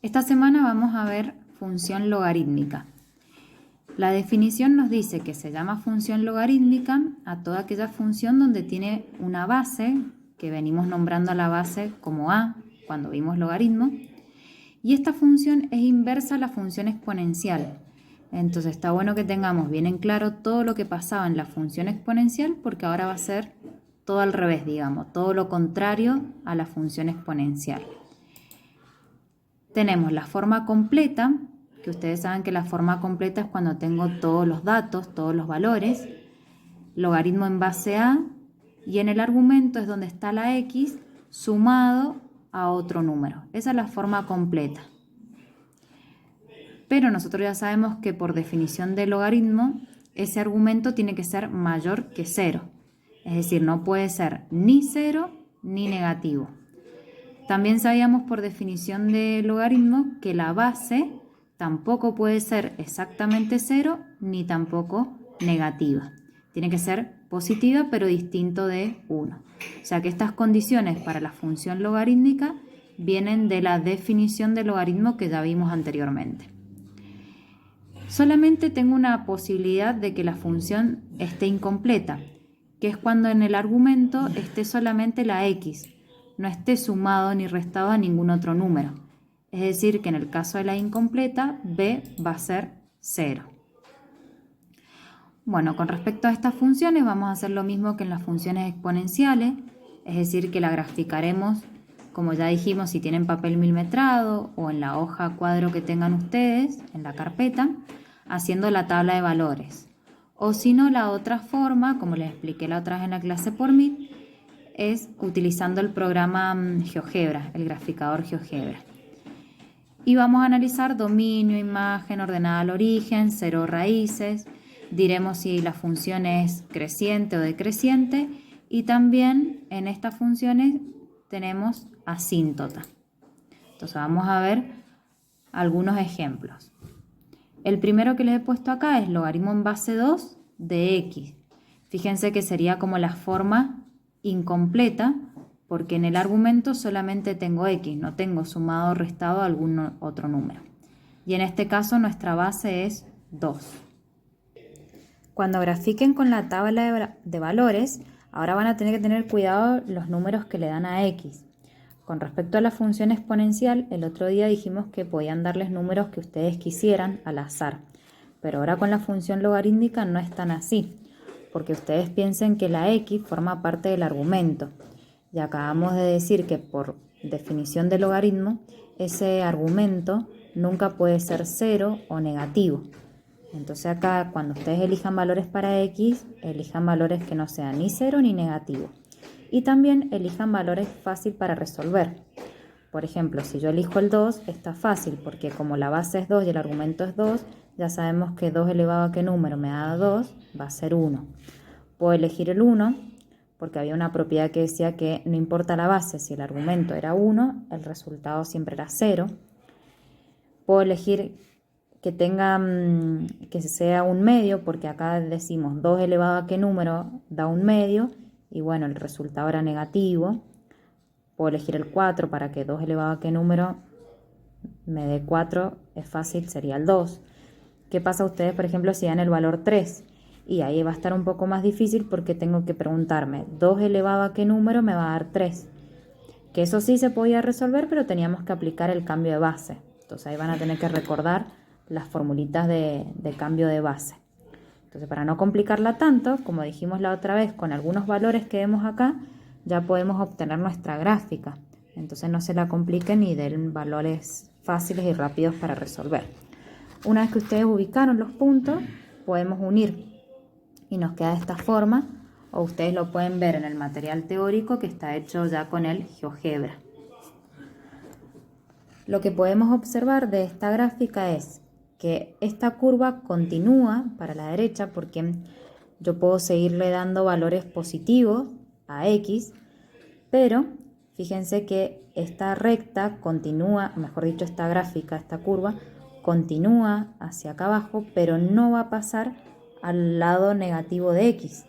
Esta semana vamos a ver función logarítmica. La definición nos dice que se llama función logarítmica a toda aquella función donde tiene una base, que venimos nombrando a la base como a cuando vimos logaritmo, y esta función es inversa a la función exponencial. Entonces está bueno que tengamos bien en claro todo lo que pasaba en la función exponencial, porque ahora va a ser todo al revés, digamos, todo lo contrario a la función exponencial. Tenemos la forma completa, que ustedes saben que la forma completa es cuando tengo todos los datos, todos los valores, logaritmo en base a, y en el argumento es donde está la x sumado a otro número. Esa es la forma completa. Pero nosotros ya sabemos que por definición de logaritmo, ese argumento tiene que ser mayor que 0. Es decir, no puede ser ni 0 ni negativo. También sabíamos por definición de logaritmo que la base tampoco puede ser exactamente 0 ni tampoco negativa. Tiene que ser positiva pero distinto de 1. O sea que estas condiciones para la función logarítmica vienen de la definición de logaritmo que ya vimos anteriormente. Solamente tengo una posibilidad de que la función esté incompleta, que es cuando en el argumento esté solamente la x, no esté sumado ni restado a ningún otro número. Es decir, que en el caso de la incompleta, b va a ser 0. Bueno, con respecto a estas funciones vamos a hacer lo mismo que en las funciones exponenciales, es decir, que la graficaremos, como ya dijimos, si tienen papel milimetrado o en la hoja cuadro que tengan ustedes, en la carpeta, haciendo la tabla de valores. O si no, la otra forma, como les expliqué la otra vez en la clase por Meet, es utilizando el programa GeoGebra, el graficador GeoGebra. Y vamos a analizar dominio, imagen, ordenada al origen, cero raíces, diremos si la función es creciente o decreciente y también en estas funciones tenemos asíntota. Entonces vamos a ver algunos ejemplos. El primero que les he puesto acá es logaritmo en base 2 de x. Fíjense que sería como la forma incompleta porque en el argumento solamente tengo x, no tengo sumado o restado algún otro número. Y en este caso nuestra base es 2. Cuando grafiquen con la tabla de valores, ahora van a tener que tener cuidado los números que le dan a x. Con respecto a la función exponencial, el otro día dijimos que podían darles números que ustedes quisieran al azar. Pero ahora con la función logarítmica no es tan así, porque ustedes piensen que la x forma parte del argumento. Y acabamos de decir que por definición de logaritmo, ese argumento nunca puede ser 0 o negativo. Entonces acá cuando ustedes elijan valores para x, elijan valores que no sean ni 0 ni negativo. Y también elijan valores fácil para resolver. Por ejemplo, si yo elijo el 2, está fácil porque como la base es 2 y el argumento es 2, ya sabemos que 2 elevado a qué número me da 2, va a ser 1. Puedo elegir el 1 porque había una propiedad que decía que no importa la base, si el argumento era 1, el resultado siempre era 0. Puedo elegir que que sea un medio, porque acá decimos 2 elevado a qué número da un medio, y bueno, el resultado era negativo. Puedo elegir el 4 para que 2 elevado a qué número me dé 4, es fácil, sería el 2. ¿Qué pasa a ustedes, por ejemplo, si dan el valor 3? Y ahí va a estar un poco más difícil porque tengo que preguntarme, 2 elevado a qué número me va a dar 3. Que eso sí se podía resolver, pero teníamos que aplicar el cambio de base. Entonces ahí van a tener que recordar las formulitas de cambio de base. Entonces para no complicarla tanto, como dijimos la otra vez, con algunos valores que vemos acá, ya podemos obtener nuestra gráfica. Entonces no se la compliquen y den valores fáciles y rápidos para resolver. Una vez que ustedes ubicaron los puntos, podemos unir y nos queda de esta forma, o ustedes lo pueden ver en el material teórico que está hecho ya con el GeoGebra. Lo que podemos observar de esta gráfica es que esta curva continúa para la derecha porque yo puedo seguirle dando valores positivos a x, pero fíjense que esta recta continúa, mejor dicho, esta gráfica, esta curva, continúa hacia acá abajo, pero no va a pasar al lado negativo de x.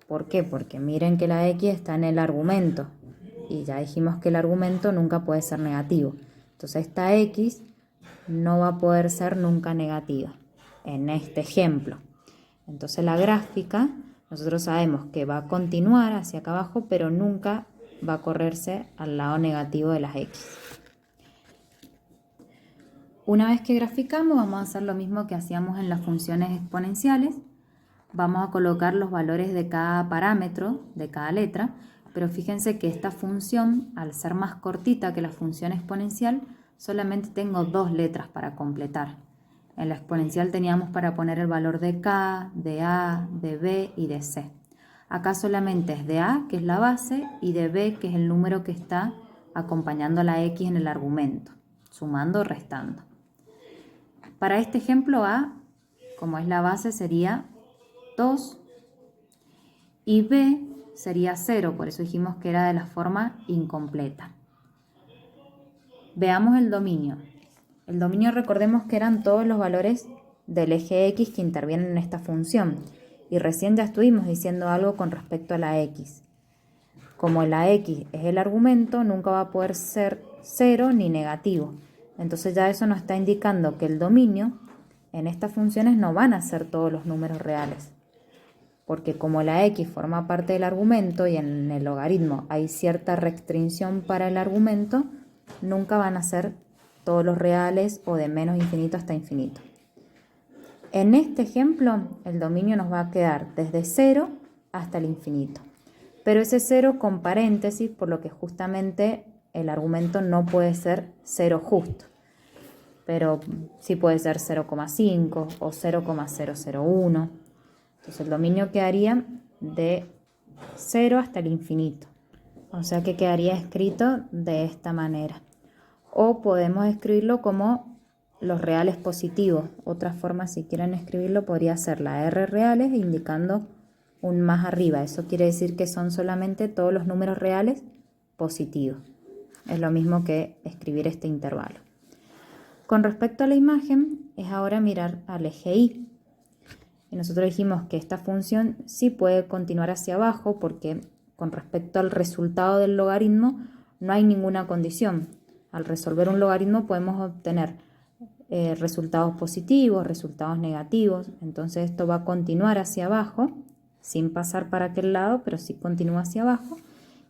¿Por qué? Porque miren que la x está en el argumento y ya dijimos que el argumento nunca puede ser negativo. Entonces esta x no va a poder ser nunca negativa en este ejemplo. Entonces la gráfica, nosotros sabemos que va a continuar hacia acá abajo, pero nunca va a correrse al lado negativo de las x. Una vez que graficamos, vamos a hacer lo mismo que hacíamos en las funciones exponenciales. Vamos a colocar los valores de cada parámetro, de cada letra, pero fíjense que esta función, al ser más cortita que la función exponencial, solamente tengo 2 letras para completar. En la exponencial teníamos para poner el valor de K, de A, de B y de C. Acá solamente es de A, que es la base, y de B, que es el número que está acompañando a la X en el argumento, sumando o restando. Para este ejemplo A, como es la base, sería 2 y B sería 0, por eso dijimos que era de la forma incompleta. Veamos el dominio. El dominio, recordemos que eran todos los valores del eje X que intervienen en esta función. Y recién ya estuvimos diciendo algo con respecto a la X. Como la X es el argumento, nunca va a poder ser 0 ni negativo. Entonces ya eso nos está indicando que el dominio en estas funciones no van a ser todos los números reales. Porque como la X forma parte del argumento y en el logaritmo hay cierta restricción para el argumento, nunca van a ser todos los reales o de menos infinito hasta infinito. En este ejemplo, el dominio nos va a quedar desde 0 hasta el infinito. Pero ese 0 con paréntesis, por lo que justamente el argumento no puede ser 0 justo. Pero sí puede ser 0,5 o 0,001. Entonces el dominio quedaría de 0 hasta el infinito. O sea que quedaría escrito de esta manera. O podemos escribirlo como los reales positivos. Otra forma, si quieren escribirlo, podría ser la R reales indicando un más arriba. Eso quiere decir que son solamente todos los números reales positivos. Es lo mismo que escribir este intervalo. Con respecto a la imagen, es ahora mirar al eje Y. Y nosotros dijimos que esta función sí puede continuar hacia abajo porque con respecto al resultado del logaritmo no hay ninguna condición. Al resolver un logaritmo podemos obtener resultados positivos, resultados negativos. Entonces esto va a continuar hacia abajo sin pasar para aquel lado, pero sí continúa hacia abajo.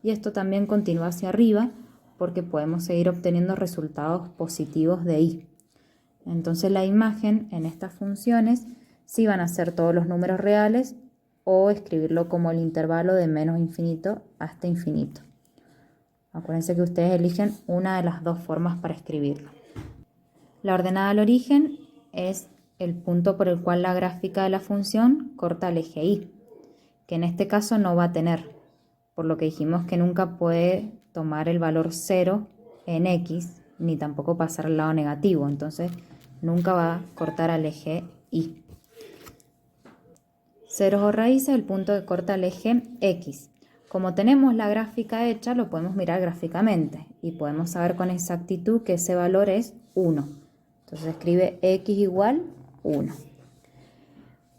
Y esto también continúa hacia arriba porque podemos seguir obteniendo resultados positivos de Y. Entonces la imagen en estas funciones sí van a ser todos los números reales o escribirlo como el intervalo de menos infinito hasta infinito. Acuérdense que ustedes eligen una de las dos formas para escribirlo. La ordenada al origen es el punto por el cual la gráfica de la función corta el eje Y, que en este caso no va a tener, por lo que dijimos que nunca puede tomar el valor 0 en X, ni tampoco pasar al lado negativo, entonces nunca va a cortar al eje Y. Ceros o raíces, el punto que corta el eje X. Como tenemos la gráfica hecha, lo podemos mirar gráficamente y podemos saber con exactitud que ese valor es 1. Entonces escribe X igual 1.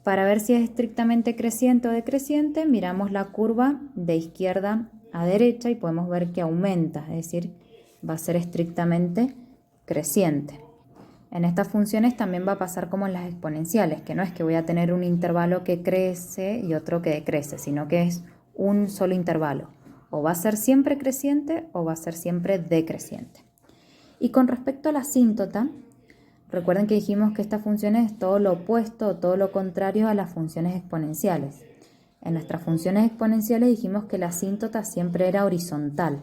Para ver si es estrictamente creciente o decreciente, miramos la curva de izquierda a derecha y podemos ver que aumenta, es decir, va a ser estrictamente creciente. En estas funciones también va a pasar como en las exponenciales, que no es que voy a tener un intervalo que crece y otro que decrece, sino que es un solo intervalo. O va a ser siempre creciente o va a ser siempre decreciente. Y con respecto a la asíntota, recuerden que dijimos que esta función es todo lo opuesto o todo lo contrario a las funciones exponenciales. En nuestras funciones exponenciales dijimos que la asíntota siempre era horizontal.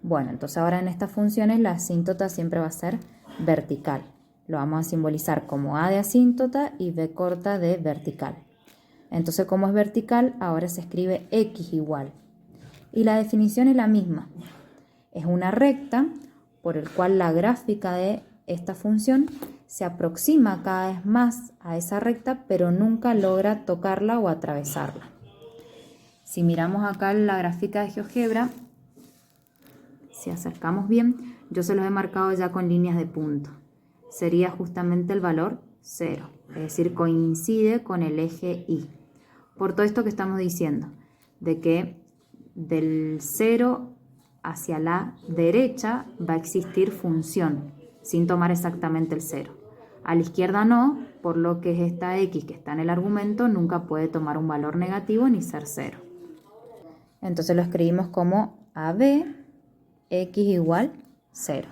Bueno, entonces ahora en estas funciones la asíntota siempre va a ser vertical. Lo vamos a simbolizar como A de asíntota y B corta de vertical. Entonces, como es vertical, ahora se escribe X igual. Y la definición es la misma. Es una recta por el cual la gráfica de esta función se aproxima cada vez más a esa recta, pero nunca logra tocarla o atravesarla. Si miramos acá la gráfica de GeoGebra, si acercamos bien, yo se los he marcado ya con líneas de punto. Sería justamente el valor 0, es decir, coincide con el eje Y. Por todo esto que estamos diciendo, de que del 0 hacia la derecha va a existir función. sin tomar exactamente el 0. A la izquierda no, por lo que esta x que está en el argumento nunca puede tomar un valor negativo ni ser 0. Entonces lo escribimos como AB x igual 0.